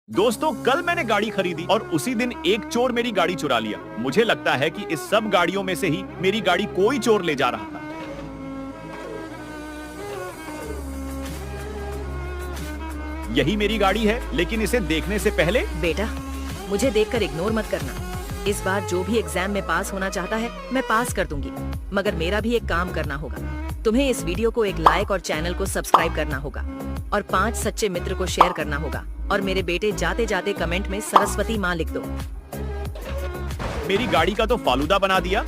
दोस्तों, कल मैंने गाड़ी खरीदी और उसी दिन एक चोर मेरी गाड़ी चुरा लिया। मुझे लगता है कि इस सब गाड़ियों में से ही मेरी गाड़ी कोई चोर ले जा रहा था। यही मेरी गाड़ी है, लेकिन इसे देखने से पहले बेटा, मुझे देखकर इग्नोर मत करना। इस बार जो भी एग्जाम में पास होना चाहता है, मैं पास कर दूंगी, मगर मेरा भी एक काम करना होगा। तुम्हें इस वीडियो को एक लाइक और चैनल को सब्सक्राइब करना होगा और 5 सच्चे मित्र को शेयर करना होगा। और मेरे बेटे, जाते जाते कमेंट में सरस्वती माँ लिख दो। मेरी गाड़ी का तो फालूदा बना दिया।